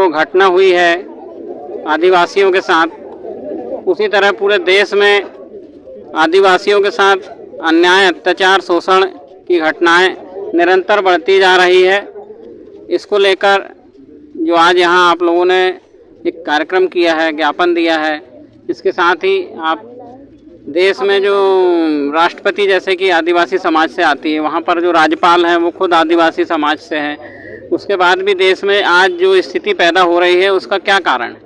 जो घटना हुई है आदिवासियों के साथ, उसी तरह पूरे देश में आदिवासियों के साथ अन्याय, अत्याचार, शोषण की घटनाएं निरंतर बढ़ती जा रही है। इसको लेकर जो आज यहाँ आप लोगों ने एक कार्यक्रम किया है, ज्ञापन दिया है, इसके साथ ही आप देश में जो राष्ट्रपति जैसे कि आदिवासी समाज से आती है, वहाँ पर जो राज्यपाल हैं वो खुद आदिवासी समाज से हैं, उसके बाद भी देश में आज जो स्थिति पैदा हो रही है उसका क्या कारण है?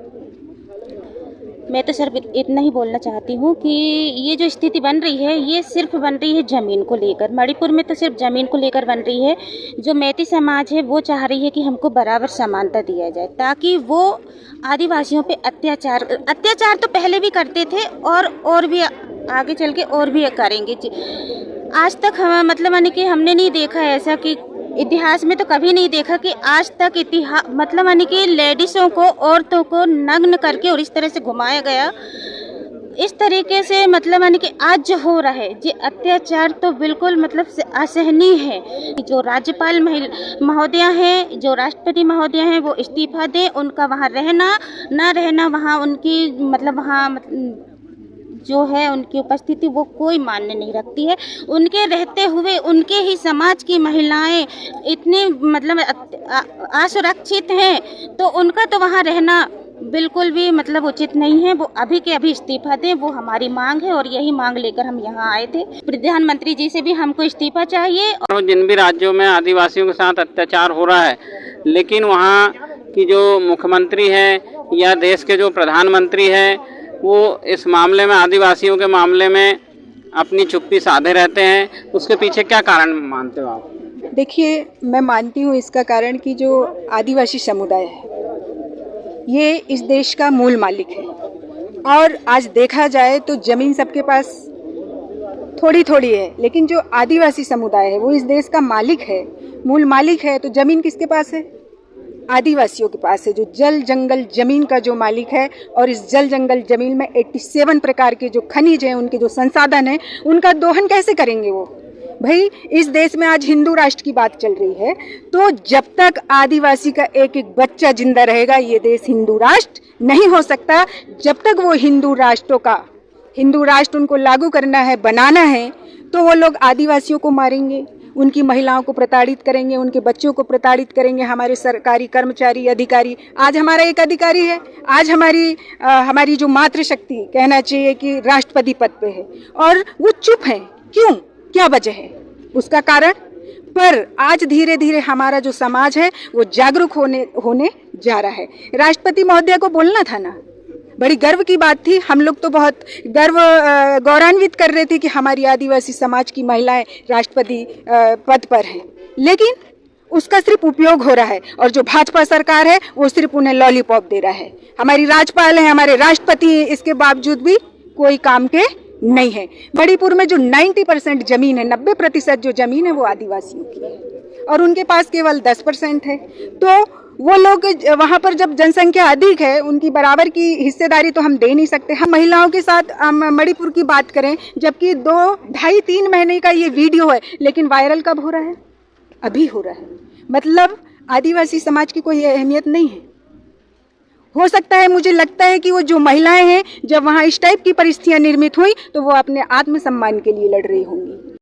मैं तो सिर्फ इतना ही बोलना चाहती हूँ कि ये जो स्थिति बन रही है ये सिर्फ बन रही है ज़मीन को लेकर। मणिपुर में तो सिर्फ ज़मीन को लेकर बन रही है। जो मैती समाज है वो चाह रही है कि हमको बराबर समानता दिया जाए, ताकि वो आदिवासियों पे अत्याचार तो पहले भी करते थे और भी आगे चल के और भी करेंगे। आज तक हम मतलब यानी कि हमने नहीं देखा ऐसा कि इतिहास में तो कभी नहीं देखा कि आज तक मतलब यानी कि लेडीज़ों को, औरतों को नग्न करके और इस तरह से घुमाया गया। इस तरीके से मतलब यानी कि आज जो हो रहा है ये अत्याचार तो बिल्कुल मतलब असहनीय है। जो राज्यपाल महोदया हैं, जो राष्ट्रपति महोदया हैं, वो इस्तीफा दें। उनका वहाँ रहना ना रहना, वहाँ उनकी मतलब वहाँ जो है उनकी उपस्थिति वो कोई मान्य नहीं रखती है। उनके रहते हुए उनके ही समाज की महिलाएं इतनी मतलब असुरक्षित हैं, तो उनका तो वहाँ रहना बिल्कुल भी मतलब उचित नहीं है। वो अभी के अभी इस्तीफा दें, वो हमारी मांग है और यही मांग लेकर हम यहाँ आए थे। प्रधानमंत्री जी से भी हमको इस्तीफा चाहिए। और जिन भी राज्यों में आदिवासियों के साथ अत्याचार हो रहा है, लेकिन वहाँ की जो मुख्यमंत्री है या देश के जो प्रधानमंत्री हैं वो इस मामले में, आदिवासियों के मामले में अपनी चुप्पी साधे रहते हैं। उसके पीछे क्या कारण मानते हो आप? देखिए, मैं मानती हूँ इसका कारण कि जो आदिवासी समुदाय है ये इस देश का मूल मालिक है। और आज देखा जाए तो ज़मीन सबके पास थोड़ी थोड़ी है, लेकिन जो आदिवासी समुदाय है वो इस देश का मालिक है, मूल मालिक है। तो ज़मीन किसके पास है? आदिवासियों के पास है, जो जल जंगल जमीन का जो मालिक है। और इस जल जंगल जमीन में 87 प्रकार के जो खनिज हैं, उनके जो संसाधन हैं, उनका दोहन कैसे करेंगे वो? भाई, इस देश में आज हिंदू राष्ट्र की बात चल रही है, तो जब तक आदिवासी का एक एक बच्चा जिंदा रहेगा ये देश हिंदू राष्ट्र नहीं हो सकता। जब तक वो हिंदू राष्ट्र उनको लागू करना है, बनाना है, तो वो लोग आदिवासियों को मारेंगे, उनकी महिलाओं को प्रताड़ित करेंगे, उनके बच्चों को प्रताड़ित करेंगे। हमारे सरकारी कर्मचारी, अधिकारी, आज हमारा एक अधिकारी है, आज हमारी जो मातृशक्ति कहना चाहिए कि राष्ट्रपति पद पे है, और वो चुप है। क्यों? क्या वजह है उसका कारण? पर आज धीरे धीरे हमारा जो समाज है वो जागरूक होने जा रहा है। राष्ट्रपति महोदया को बोलना था ना, बड़ी गर्व की बात थी। हम लोग तो बहुत गौरवान्वित कर रहे थे कि हमारी आदिवासी समाज की महिलाएं राष्ट्रपति पद पर हैं, लेकिन उसका सिर्फ उपयोग हो रहा है। और जो भाजपा सरकार है वो सिर्फ उन्हें लॉलीपॉप दे रहा है। हमारी राज्यपाल है, हमारे राष्ट्रपति हैं, इसके बावजूद भी कोई काम के नहीं है। मणिपुर में जो 90% जमीन है, 90% जो जमीन है वो आदिवासियों की है और उनके पास केवल 10% है। तो वो लोग वहाँ पर जब जनसंख्या अधिक है, उनकी बराबर की हिस्सेदारी तो हम दे नहीं सकते। हम महिलाओं के साथ मणिपुर की बात करें, जबकि 2-2.5-3 महीने का ये वीडियो है, लेकिन वायरल कब हो रहा है? अभी हो रहा है। मतलब आदिवासी समाज की कोई अहमियत नहीं है। हो सकता है, मुझे लगता है कि वो जो महिलाएं हैं, जब वहाँ इस टाइप की परिस्थितियाँ निर्मित हुई तो वो अपने आत्मसम्मान के लिए लड़ रही होंगी।